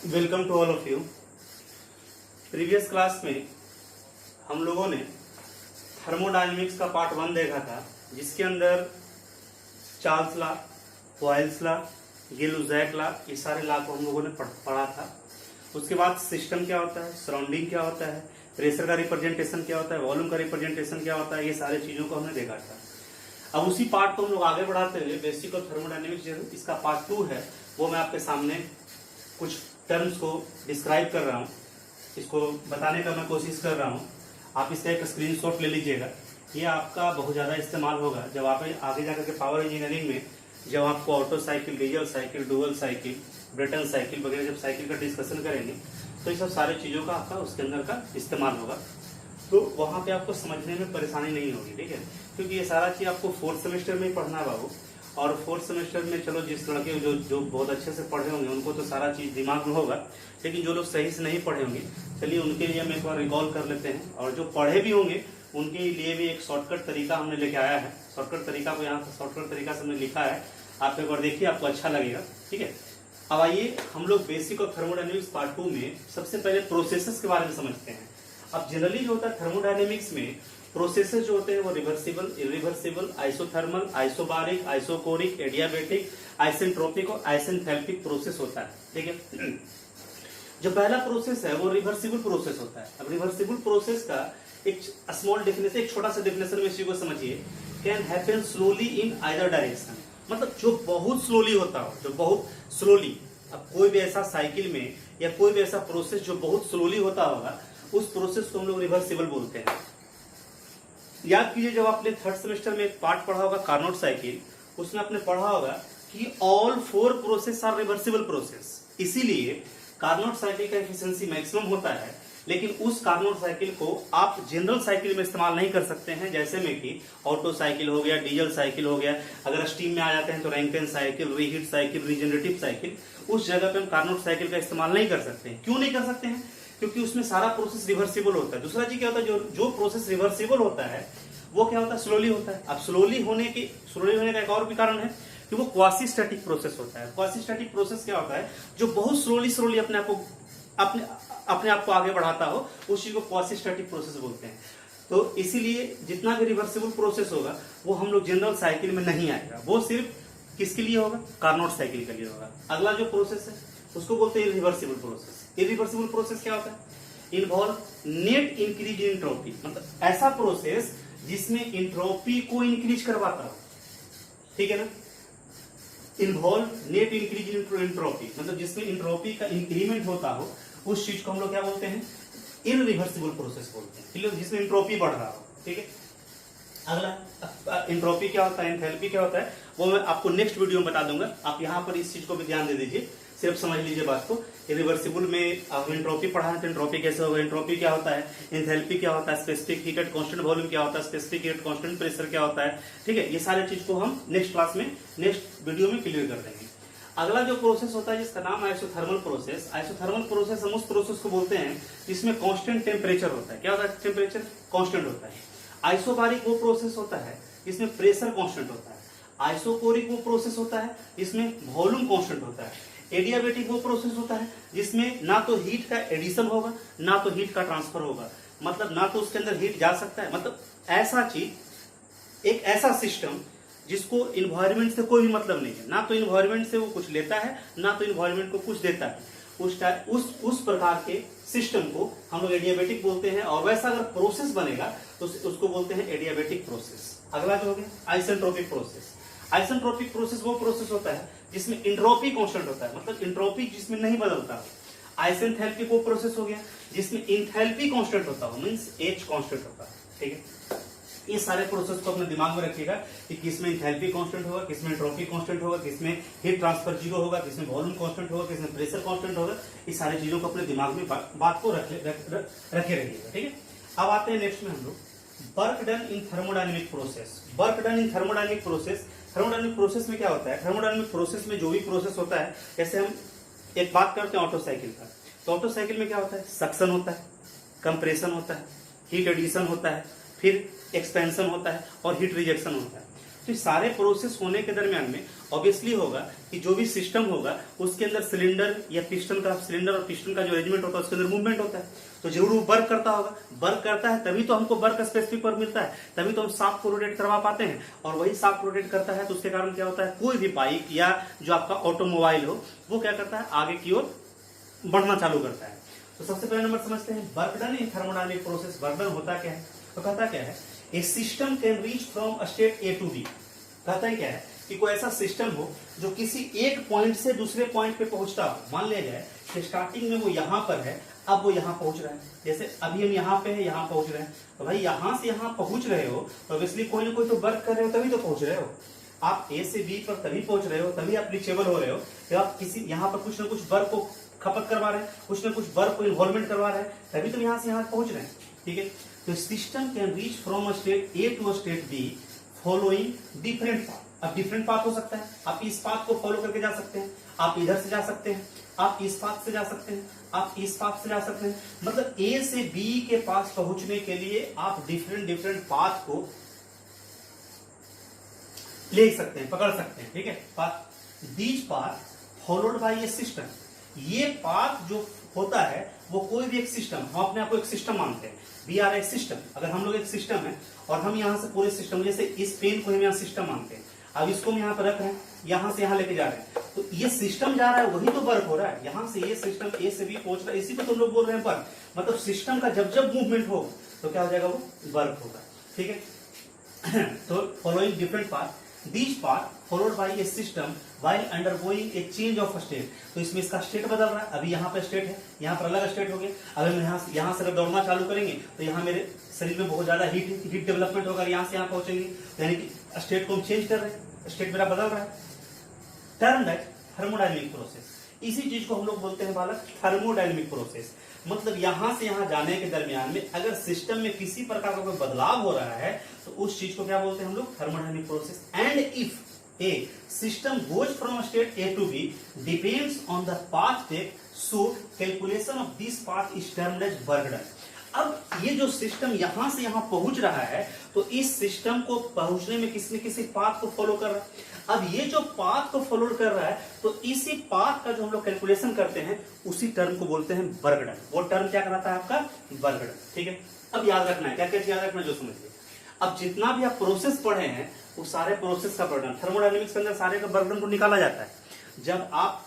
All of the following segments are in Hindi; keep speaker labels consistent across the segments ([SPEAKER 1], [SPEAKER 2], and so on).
[SPEAKER 1] Welcome to all of you. Previous class में हम लोगों ने थर्मोडायनेमिक्स का पार्ट 1 देखा था, जिसके अंदर Charles law, Boyle's law, Gay Lussac law, ये सारे लॉ को हम लोगों ने पढ़ा था। उसके बाद सिस्टम क्या होता है, सराउंडिंग क्या होता है, प्रेशर का रिप्रेजेंटेशन क्या होता है, वॉल्यूम का रिप्रेजेंटेशन क्या होता है, ये सारी चीजों को हमने देखा था। अब उसी पार्ट को हम लोग आगे बढ़ाते हुए बेसिक ऑफ थर्मोडायनेमिक्स, इसका पार्ट 2 है, वो मैं आपके सामने कुछ टर्म्स को डिस्क्राइब कर रहा हूँ, इसको बताने का मैं कोशिश कर रहा हूँ। आप इसका एक स्क्रीनशॉट ले लीजिएगा। ये आपका बहुत ज़्यादा इस्तेमाल होगा जब आप आगे जाकर के पावर इंजीनियरिंग में जब आपको auto cycle, diesel cycle, dual cycle, Brayton cycle वगैरह जब साइकिल का डिस्कशन करेंगे तो ये सब सारे चीज़ों का आपका उसके अंदर का इस्तेमाल होगा, तो वहाँ पे आपको समझने में परेशानी नहीं होगी, ठीक है। क्योंकि ये सारा चीज़ आपको 4th सेमेस्टर में ही पढ़ना है बाबू, और 4th सेमेस्टर में चलो जिस लड़के जो बहुत अच्छे से पढ़े होंगे उनको तो सारा चीज़ दिमाग में होगा, लेकिन जो लोग सही से नहीं पढ़े होंगे, चलिए उनके लिए हम एक बार रिकॉल कर लेते हैं। और जो पढ़े भी होंगे उनके लिए भी एक शॉर्टकट तरीका हमने लेके आया है। शॉर्टकट तरीका को यहाँ शॉर्टकट तरीका से हमने लिखा है, आप एक बार देखिए, आपको अच्छा लगेगा, ठीक है। अब आइए हम लोग बेसिक ऑफ थर्मोडायनेमिक्स पार्ट 2 में सबसे पहले प्रोसेसेस के बारे में समझते हैं। अब जनरली जो होता है थर्मोडायनेमिक्स में प्रोसेसेस जो होते हैं वो reversible, irreversible, isothermal, isobaric, isochoric, adiabatic, isentropic और आइसेंथैल्पिक प्रोसेस होता है, ठीक है। जो पहला प्रोसेस है वो रिवर्सिबल प्रोसेस होता है। अब रिवर्सिबल प्रोसेस का एक स्मॉल डेफिनेशन, एक छोटा सा डेफिनेशन में इसी को समझिए, can happen slowly in either direction, मतलब जो बहुत स्लोली होता हो, जो बहुत स्लोली। अब कोई भी ऐसा साइकिल में या कोई भी ऐसा प्रोसेस जो बहुत स्लोली होता होगा, उस प्रोसेस को हम लोग रिवर्सिबल बोलते हैं। याद कीजिए, जब आपने 3rd सेमेस्टर में एक पार्ट पढ़ा होगा कार्नोट साइकिल, उसमें आपने पढ़ा होगा कि all 4 process are reversible process. इसीलिए कार्नोट साइकिल का एफिशिएंसी मैक्सिमम होता है, लेकिन उस कार्नोट साइकिल को आप जनरल साइकिल में इस्तेमाल नहीं कर सकते हैं, जैसे में कि ऑटो साइकिल हो गया, डीजल साइकिल हो गया। अगर स्टीम में आ जाते हैं तो Rankine cycle, reheat cycle, regenerative cycle, उस जगह पे हम कार्नोट साइकिल का इस्तेमाल नहीं कर सकते हैं। क्यों नहीं कर सकते हैं? क्योंकि उसमें सारा प्रोसेस रिवर्सिबल होता है। दूसरा चीज क्या होता है, जो प्रोसेस रिवर्सिबल होता है वो क्या होता है, स्लोली होता है। अब स्लोली होने का एक और भी कारण है कि वो क्वासी स्टैटिक प्रोसेस होता है। क्वासी स्टैटिक प्रोसेस क्या होता है, जो बहुत स्लोली अपने आप को आगे बढ़ाता हो, उस चीज को क्वासी स्टैटिक प्रोसेस बोलते हैं। तो इसीलिए जितना भी रिवर्सिबल प्रोसेस होगा वो हम लोग जनरल साइकिल में नहीं आएगा, वो सिर्फ किसके लिए होगा, कार्नोट साइकिल के लिए होगा। अगला जो प्रोसेस है उसको बोलते हैं इरिवर्सिबल प्रोसेस। इरिवर्सिबल प्रोसेस क्या होता है, involve net increase in entropy, मतलब ऐसा प्रोसेस जिसमें एंट्रोपी को इंक्रीज करवाता हो, ठीक है ना। Involve net increase in entropy, मतलब जिसमें एंट्रोपी का इंक्रीमेंट होता हो, उस चीज को हम लोग क्या बोलते हैं, इरिवर्सिबल प्रोसेस बोलते हैं, ठीक है, जिसमें एंट्रोपी बढ़ रहा हो, ठीक है। अगला एंट्रोपी क्या होता है, एंथैल्पी क्या होता है, वो मैं आपको नेक्स्ट वीडियो में बता दूंगा। आप यहाँ पर इस चीज को भी ध्यान दे दीजिए, सिर्फ समझ लीजिए बात को। रिवर्सिबल में आप एंट्रोपी पढ़ा है तो एंट्रोपी कैसे होगा, एंट्रोपी क्या होता है, एंथैल्पी क्या होता है, specific heat at constant volume क्या होता है, स्पेसिफिक हीट कांस्टेंट प्रेशर क्या होता है, ठीक है। ये सारे चीज को हम नेक्स्ट क्लास में, नेक्स्ट वीडियो में क्लियर कर देंगे। अगला जो प्रोसेस होता है जिसका नाम है आइसोथर्मल प्रोसेस। आइसोथर्मल प्रोसेस हम उस प्रोसेस को बोलते हैं जिसमें कांस्टेंट टेम्परेचर होता है। क्या होता है, टेम्परेचर कांस्टेंट होता है। आइसोबारिक वो प्रोसेस होता है जिसमें प्रेशर कांस्टेंट होता है। आइसोकोरिक वो प्रोसेस होता है जिसमें वॉल्यूम कांस्टेंट होता है। एडियाबेटिक वो प्रोसेस होता है जिसमें ना तो हीट का एडिशन होगा ना तो हीट का ट्रांसफर होगा, मतलब ना तो उसके अंदर हीट जा सकता है, मतलब ऐसा चीज, एक ऐसा सिस्टम जिसको इन्वायरमेंट से कोई भी मतलब नहीं है, ना तो इन्वायरमेंट से वो कुछ लेता है ना तो इन्वायरमेंट को कुछ देता है। उस प्रकार के सिस्टम को हम लोग एडियाबेटिक बोलते हैं, और वैसा अगर प्रोसेस बनेगा तो उसको बोलते हैं एडियाबेटिक प्रोसेस। अगला जो हो गया आइसेंट्रोपिक प्रोसेस। आइसेंट्रोपिक प्रोसेस वो प्रोसेस होता है जिसमें एंट्रोपी कांस्टेंट होता है, मतलब एंट्रोपी जिसमें नहीं बदलता। आइसेंथैल्पिक वो प्रोसेस हो गया जिसमें एंथैल्पी कांस्टेंट होता है, मींस एच कांस्टेंट होता है, ठीक है। ये सारे प्रोसेस को अपने दिमाग में रखिएगा कि किसमें एंथैल्पी कांस्टेंट होगा, किसमें एंट्रोपी कांस्टेंट होगा, किसमें हीट ट्रांसफर जीरो होगा, किसमें वॉल्यूम कांस्टेंट होगा, किसमें प्रेशर कांस्टेंट होगा। ये सारी चीजों को अपने दिमाग में बात को रखे रहिएगा, ठीक है। अब आते हैं नेक्स्ट में हम लोग वर्क डन इन थर्मोडायनेमिक प्रोसेस। वर्क डन इन थर्मोडायनेमिक प्रोसेस। थर्मोडायनेमिक प्रोसेस में क्या होता है, थर्मोडायनेमिक प्रोसेस में जो भी प्रोसेस होता है, जैसे हम एक बात करते हैं ऑटो साइकिल का, तो ऑटो साइकिल में क्या होता है, सक्शन होता है, कंप्रेशन होता है, हीट एडिशन होता है, फिर एक्सपेंशन होता है और हीट रिजेक्शन होता है। तो सारे प्रोसेस होने के दरमियान में ऑब्वियसली होगा कि जो भी सिस्टम होगा उसके अंदर सिलेंडर या पिस्टन का, सिलेंडर और पिस्टन का जो अरेंजमेंट होता है उसके अंदर मूवमेंट होता है, तो जरूर वो वर्क करता होगा। वर्क करता है तभी तो हमको वर्क स्पेसिफिक वर्क मिलता है, तभी तो हम शाफ्ट को रोटेट करवा पाते हैं, और वही शाफ्ट रोटेट करता है तो उसके कारण क्या होता है, कोई भी बाइक या जो आपका ऑटोमोबाइल हो वो क्या करता है, आगे की ओर बढ़ना चालू करता है। तो सबसे पहले नंबर समझते हैं work done in thermodynamic process. Work done होता क्या है, तो कहता क्या है, a system can reach from state A to B. कहता है क्या है कि कोई ऐसा सिस्टम हो जो किसी एक पॉइंट से दूसरे पॉइंट पे पहुंचता हो। मान लिया जाए कि स्टार्टिंग में वो यहां पर है, अब वो यहां पहुंच रहा है, जैसे अभी हम यहां पे है, यहां पहुंच रहे हैं, तो भाई यहां से यहां पहुंच रहे हो तो ऑब्वियसली कोई ना कोई तो वर्क कर रहे हो तभी तो पहुंच रहे हो। आप ए से बी पर तभी पहुंच रहे हो, तभी आप रीचेबल हो रहे हो जब आप किसी यहाँ पर कुछ ना कुछ वर्क को खपत करवा रहे हैं, कुछ ना कुछ वर्क को इन्वॉल्वमेंट करवा रहे हैं, तभी तो यहाँ से यहाँ पहुंच रहे हैं। ठीक है, तो system can reach from state A to state B following different path. अब डिफरेंट पाथ हो सकता है, आप इस पाथ को फॉलो करके जा सकते हैं, आप इधर से जा सकते हैं, आप इस पाथ से जा सकते हैं, आप इस पाथ से जा सकते हैं। मतलब ए से बी के पास पहुंचने के लिए आप डिफरेंट पाथ को ले सकते हैं, पकड़ सकते हैं। ठीक है, path, these path followed by A system. ये पाथ जो होता है वो कोई भी एक सिस्टम, हम अपने आप को एक सिस्टम मानते हैं, वी आर ए सिस्टम। अगर हम लोग एक सिस्टम है और हम यहाँ से पूरे सिस्टम, जैसे इस पेन को हम यहाँ सिस्टम मानते हैं, अब इसको हम यहाँ पर रख रहे हैं, यहाँ से यहाँ लेके जा रहे हैं, तो ये सिस्टम जा रहा है, वही तो वर्क हो रहा है। यहाँ से ये सिस्टम ए से बी पहुंच रहा है, इसी को तो लोग बोल रहे हैं वर्क। मतलब सिस्टम का जब जब मूवमेंट हो तो क्या हो जाएगा, वो वर्क होगा। ठीक है, तो following different path, These path followed by a system while undergoing a change of state। तो इसमें इसका स्टेट बदल रहा है, अभी यहाँ पे स्टेट है, यहाँ पर अलग स्टेट हो गया। अगर हम यहाँ से अगर दौड़ना चालू करेंगे तो यहाँ मेरे शरीर में बहुत ज्यादा हीट डेवलपमेंट होगा, यहाँ से यहाँ पहुंचेंगे, यानी कि स्टेट को हम चेंज कर रहे हैं, स्टेट मेरा बदल रहा है। Term that thermodynamic process. इसी चीज को हम लोग बोलते हैं बालक थर्मोडायनेमिक प्रोसेस। मतलब यहां से यहां जाने के दरमियान में अगर सिस्टम में किसी प्रकार का कोई बदलाव हो रहा है तो उस चीज को क्या बोलते हैं हम लोग, thermodynamic process. And if a system goes from state A to B depends on the path take, so calculation of this path is termed as work done. अब ये जो सिस्टम यहां से यहां पहुंच रहा है तो इस सिस्टम को पहुंचने में किसी न किसी पाथ को फॉलो कर रहा है। अब ये जो पाथ को फॉलो कर रहा है तो इसी पाथ का जो हम लोग कैलकुलेशन करते हैं उसी टर्म को बोलते हैं वर्क डन। वो टर्म क्या कराता है आपका, वर्क डन। ठीक है, अब याद रखना है, क्या क्या याद रखना है जो समझिए। अब जितना भी आप प्रोसेस पढ़े हैं वो सारे प्रोसेस का वर्क डन, थर्मोडायनेमिक्स के अंदर सारे का वर्क डन को निकाला जाता है। जब आप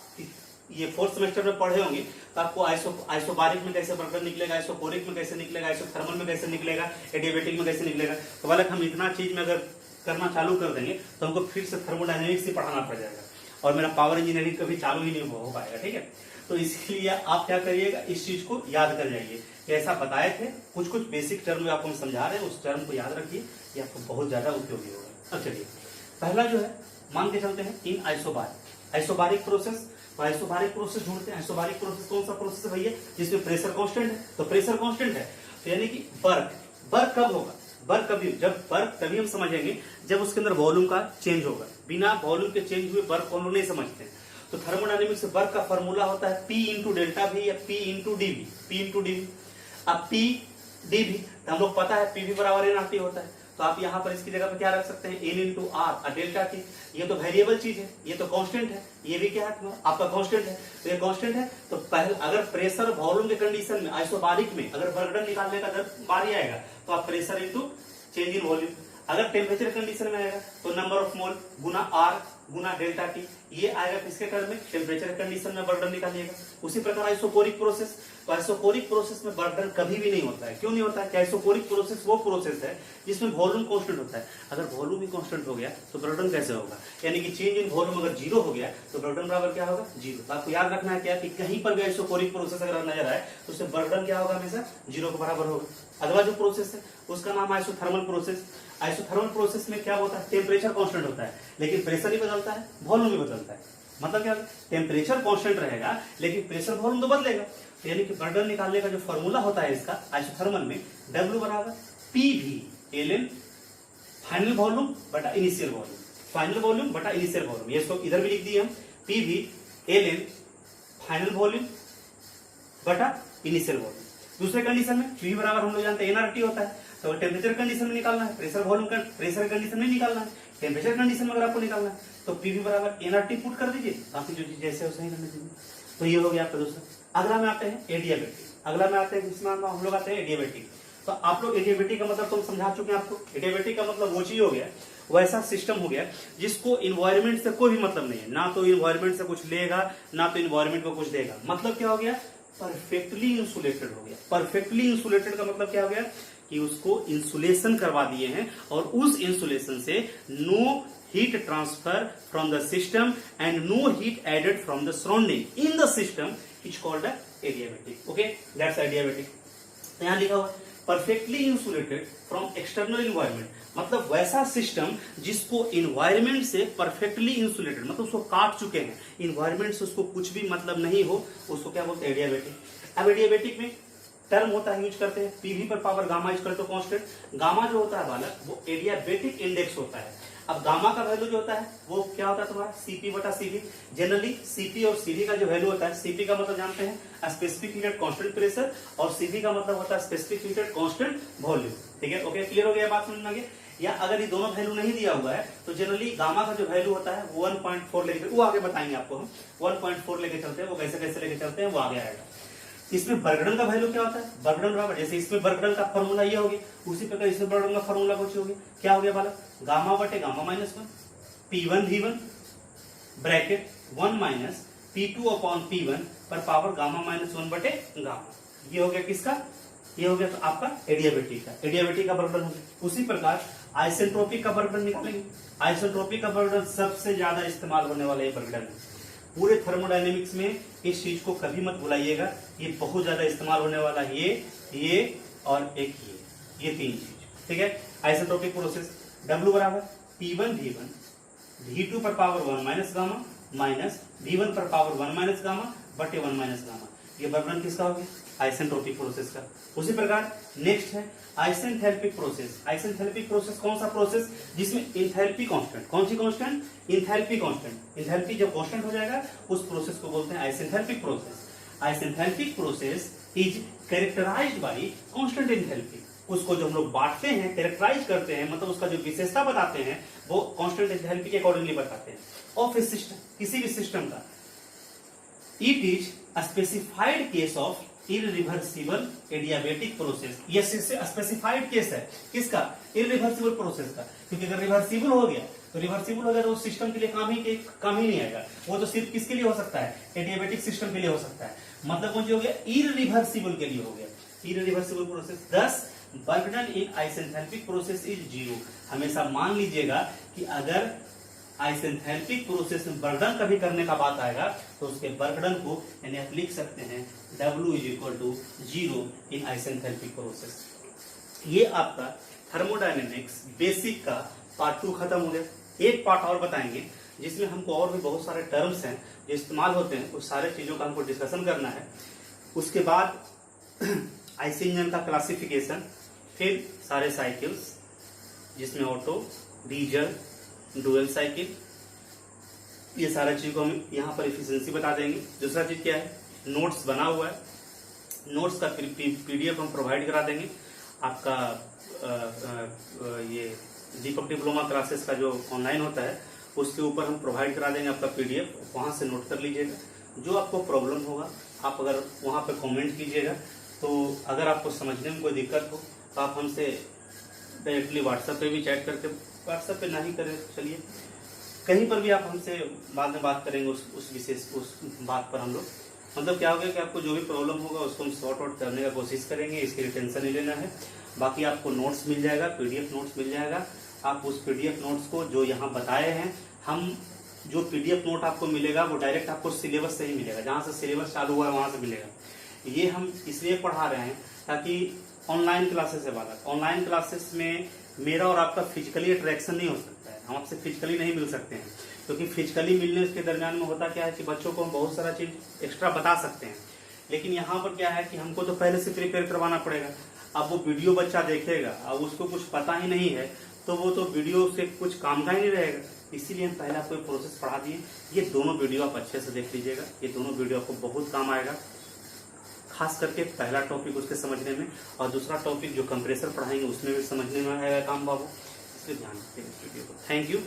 [SPEAKER 1] ये फोर्थ सेमेस्टर में पढ़े होंगे तो आपको आइसोबारिक में कैसे वर्क डन निकलेगा, आइसोकोरिक में कैसे निकलेगा, आइसोथर्मल में कैसे निकलेगा, एडियाबेटिक में कैसे निकलेगा। तो वाला हम इतना चीज में अगर करना चालू कर देंगे तो हमको फिर से थर्मोडायनेमिक्स ही पढ़ाना पड़ जाएगा और मेरा पावर इंजीनियरिंग कभी चालू ही नहीं हो पाएगा। ठीक है, तो इसलिए आप क्या करिएगा, इस चीज को याद कर जाइए कि ऐसा बताए थे, कुछ कुछ बेसिक टर्म आपको हम समझा रहे हैं, उस टर्म को याद रखिए, ये आपको बहुत ज्यादा उपयोगी होगा। अब चलिए पहला जो है मान के चलते हैं इन आइसोबारिक प्रोसेस। तो आइसोबारिक प्रोसेस ढूंढते हैं। आइसोबारिक प्रोसेस कौन सा प्रोसेस है भैया, जिसमें प्रेशर कांस्टेंट है। तो प्रेशर कांस्टेंट है तो यानी कि वर्क कब होगा, वर्क कभी, जब वर्क तभी हम समझेंगे जब उसके अंदर वॉल्यूम का चेंज होगा। बिना वॉल्यूम के चेंज हुए वर्क हम लोग नहीं समझते हैं। तो थर्मोडायनेमिक्स में वर्क का फॉर्मूला होता है P इंटू डेल्टा भी या P into DV, P into DV. अब P डीवी हम लोग पता है पीवी बराबर एन आरटी होता है, तो आप यहाँ पर इसकी जगह पे क्या रख सकते हैं, N into R delta T. ये तो वेरिएबल चीज है, ये तो कांस्टेंट है, ये भी क्या है आपका कांस्टेंट है। तो ये कांस्टेंट है तो पहले अगर प्रेशर वॉल्यूम के कंडीशन में आइसोबारिक में अगर वर्क डन निकालने का बारी आएगा तो आप pressure into change in volume. अगर टेम्परेचर कंडीशन में आएगा तो नंबर ऑफ मोल गुना आर गुना डेल्टा टी, ये आएगा किसके टर्म में, टेम्परेचर कंडीशन में वर्क डन निकालिएगा। उसी प्रकार आइसोकोरिक प्रोसेस, तो आइसोकोरिक प्रोसेस में वर्क डन कभी भी नहीं होता है। क्यों नहीं होता है, कि आइसोकोरिक प्रोसेस वो प्रोसेस है जिसमें वॉल्यूम कांस्टेंट होता है। अगर वॉल्यूम ही कांस्टेंट हो गया तो वर्क डन कैसे होगा, यानी कि चेंज इन वॉल्यूम अगर जीरो हो गया तो वर्क डन बराबर क्या होगा, जीरो। तो आपको याद रखना है क्या कि कहीं पर भी आइसोकोरिक प्रोसेस अगर नजर आए तो उससे वर्क डन क्या होगा, हमेशा जीरो के बराबर होगा। अगला जो प्रोसेस है उसका नाम आइसोथर्मल प्रोसेस। आइसोथर्मल प्रोसेस में क्या होता है, टेम्परेचर कांस्टेंट होता है लेकिन प्रेशर ही बदलता है, वॉल्यूम भी बदलता है। मतलब क्या, टेम्परेचर कांस्टेंट रहेगा लेकिन प्रेशर वॉल्यूम तो बदलेगा। तो यानी कि वर्क डन निकालने का जो फॉर्मूला होता है इसका आइसोथर्मल में, W बराबर PV ln फाइनल वॉल्यूम बटा इनिशियल वॉल्यूम, फाइनल वॉल्यूम बटा इनिशियल वॉल्यूम। ये इसको इधर भी लिख दिए हम, PV ln फाइनल वॉल्यूम बटा इनिशियल वॉल्यूम। दूसरे कंडीशन में PV बराबर हम लोग जानते हैं nRT होता है, तो टेम्परेचर कंडीशन में निकालना है, प्रेशर वॉल्यूम का प्रेशर कंडीशन में निकालना है। टेम्परेचर कंडीशन में अगर आपको निकालना है तो पीवी बराबर एनआरटी पुट कर दीजिए, बाकी जो चीज जैसे वैसे ही करने दीजिए। तो ये हो गया आपका दोस्तों। अगला में आते हैं एडियाबेटिक। अगला में आते हैं जिसमें हम लोग आते हैं एडियाबेटिक। तो आप लोग एडियाबेटिक का मतलब तो हम समझा चुके हैं आपको। एडियाबेटिक का मतलब वो चीज हो गया, वैसा सिस्टम हो गया जिसको इन्वायरमेंट से कोई भी मतलब नहीं है, ना तो इन्वायरमेंट से कुछ लेगा ना तो इन्वायरमेंट को कुछ देगा। मतलब क्या हो गया, परफेक्टली इंसुलेटेड हो गया। परफेक्टली इंसुलेटेड का मतलब क्या हो गया कि उसको इंसुलेशन करवा दिए हैं और उस इंसुलेशन से no heat transfer from the system and no heat added from the surrounding in the system is called a adiabatic. Okay, that's adiabatic. यहाँ लिखा हुआ perfectly insulated from external environment, मतलब वैसा सिस्टम जिसको इन्वायरमेंट से परफेक्टली इंसुलेटेड, मतलब उसको काट चुके हैं, इन्वायरमेंट से उसको कुछ भी मतलब नहीं हो, उसको क्या बोलते हैं, एडियाबेटिक। अब एडियाबेटिक में टर्म होता है, यूज करते हैं पीवी पर power gamma equal to constant. Gamma जो होता है बालक वो एडियाबेटिक इंडेक्स होता है। अब गामा का वैल्यू जो होता है वो क्या होता है तुम्हारा, सीपी बटा सीवी। जनरली सीपी और सीवी का जो वैल्यू होता है, सीपी का मतलब जानते हैं स्पेसिफिक हीटेड कांस्टेंट प्रेशर और सीवी का मतलब होता है स्पेसिफिक हीटेड कांस्टेंट वॉल्यूम। ठीक है, ओके, क्लियर हो गया बात, समझ में आ गया। या अगर ये दोनों वैल्यू नहीं दिया हुआ है तो जनरली गामा का जो वैल्यू होता है वो 1.4 लेके, वो आगे बताएंगे आपको हम, 1.4 लेके चलते हैं, वो कैसे कैसे लेके चलते हैं वो आगे आएगा। इसमें बर्गडन का वैल्यू क्या होता है, बर्गडन बराबर, जैसे इसमें बर्गडन का फॉर्मूला ये हो गया, उसी प्रकार इसमें बर्गडन का फॉर्मूला कुछ हो गया, क्या हो गया बालक, गामा बटे gamma minus 1 P1 V1 bracket 1 minus P2 upon P1 पर पावर गामा माइनस 1 बटे गामा। ये हो गया किसका, ये हो गया तो आपका एडियाबेटिक का, एडियाबेटिक का बर्गडन हो गया। उसी प्रकार आइसेंट्रोपिक का बर्गडन निकालेंगे। आइसेंट्रोपिक का बर्गडन सबसे ज्यादा इस्तेमाल होने वाला ये बर्गडन है पूरे थर्मोडायनेमिक्स में। इस चीज को कभी मत भुलाइएगा, ये बहुत ज्यादा इस्तेमाल होने वाला है, ये और एक ये तीन चीज। ठीक है, आइसेंट्रोपिक प्रोसेस W बराबर P1 V1 V2 पर power 1 minus gamma minus V1 पर पावर 1 माइनस गामा बटे 1 माइनस गामा। ये बर्गडन किसका हो गया, आइसेंट्रोपिक प्रोसेस का। उसी प्रकार नेक्स्ट है आइसेंथैल्पिक प्रोसेस। आइसेंथैल्पिक प्रोसेस कौन सा प्रोसेस, जिसमें इंथैल्पी कांस्टेंट, कौन सी कांस्टेंट, इंथैल्पी कांस्टेंट, इंथैल्पी जब कांस्टेंट हो जाएगा उस प्रोसेस को बोलते हैं isenthalpic process. Isenthalpic process is characterised by constant enthalpy. उसको जो हम लोग बांटते हैं, कैरेक्टराइज करते हैं, मतलब उसका जो विशेषता बताते हैं वो कांस्टेंट इंथैल्पी के अकॉर्डिंगली बताते हैं ऑफ ए सिस्टम, किसी भी सिस्टम का। It is a specified case of irreversible adiabatic process. ये स्पेसिफाइड केस है किसका, इरिवर्सिबल प्रोसेस का, क्योंकि अगर रिवर्सिबल हो गया तो उस सिस्टम के लिए काम ही नहीं आएगा। वो तो सिर्फ किसके लिए हो सकता है, एडियाबेटिक सिस्टम के लिए हो सकता है। मतलब कौन सी हो गया, इरिवर्सिबल के लिए हो गया, इरिवर्सिबल प्रोसेस। दस बर्गडन इन आइसेंथैल्पिक प्रोसेस इज 0। हमेशा मान लीजिएगा कि अगर आइसेंथैल्पिक प्रोसेस में बर्गडन कभी करने का बात आएगा तो उसके बर्गडन को यानी आप लिख सकते हैं W is equal to 0 in isenthalpic process. ये आपका थर्मोडायनेमिक्स बेसिक का पार्ट 2 खत्म हो गया। एक पार्ट और बताएंगे जिसमें हमको और भी बहुत सारे टर्म्स हैं जो इस्तेमाल होते हैं, उस सारे चीजों का हमको डिस्कशन करना है। उसके बाद आईसी इंजन का क्लासिफिकेशन, फिर सारे साइकिल्स जिसमें ऑटो, डीजल, डुअल साइकिल, ये सारा चीज को हम यहाँ पर एफिशिएंसी बता देंगे। दूसरा चीज क्या है, नोट्स बना हुआ है, नोट्स का पीडीएफ हम प्रोवाइड करा देंगे। आपका ये दीपक डिप्लोमा क्लासेस का जो ऑनलाइन होता है उसके ऊपर हम प्रोवाइड करा देंगे आपका पीडीएफ, वहां से नोट कर लीजिएगा। जो आपको प्रॉब्लम होगा आप अगर वहां पर कमेंट कीजिएगा, तो अगर आपको समझने में कोई दिक्कत हो तो आप हमसे डायरेक्टली व्हाट्सएप पे भी चैट करके, व्हाट्सएप पे ना ही करें चलिए, कहीं पर भी आप हमसे बाद में बात करेंगे उस बात पर हम लोग। मतलब क्या होगा कि आपको जो भी प्रॉब्लम होगा उसको हम सॉर्ट आउट करने का कोशिश करेंगे, इसके लिए टेंशन नहीं लेना है। बाकी आपको नोट्स मिल जाएगा, पीडीएफ नोट्स मिल जाएगा। आप उस पीडीएफ नोट्स को जो यहाँ बताए हैं, हम जो पीडीएफ नोट आपको मिलेगा वो डायरेक्ट आपको सिलेबस से ही मिलेगा, जहाँ से सिलेबस चालू हुआ है वहां से मिलेगा। ये हम इसलिए पढ़ा रहे हैं ताकि ऑनलाइन क्लासेस है बालक, ऑनलाइन क्लासेस में मेरा और आपका फिजिकली अट्रैक्शन नहीं हो सकता है, हम आपसे फिजिकली नहीं मिल सकते हैं, क्योंकि फिजिकली मिलने के दरमियान में होता क्या है कि बच्चों को हम बहुत सारा चीज एक्स्ट्रा बता सकते हैं, लेकिन यहाँ पर क्या है कि हमको तो पहले से प्रिपेयर करवाना पड़ेगा। अब वो वीडियो बच्चा देखेगा, अब उसको कुछ पता ही नहीं है तो वो तो वीडियो से कुछ काम का ही नहीं रहेगा। इसीलिए हम पहले आपको प्रोसेस पढ़ा दिए। ये दोनों वीडियो आप अच्छे से देख लीजिएगा, ये दोनों वीडियो आपको बहुत काम आएगा, खास करके पहला टॉपिक उसके समझने में और दूसरा टॉपिक जो कंप्रेसर पढ़ाएंगे उसमें भी समझने में आएगा काम बाबू। इसलिए ध्यान रखें इस वीडियो को। Thank you.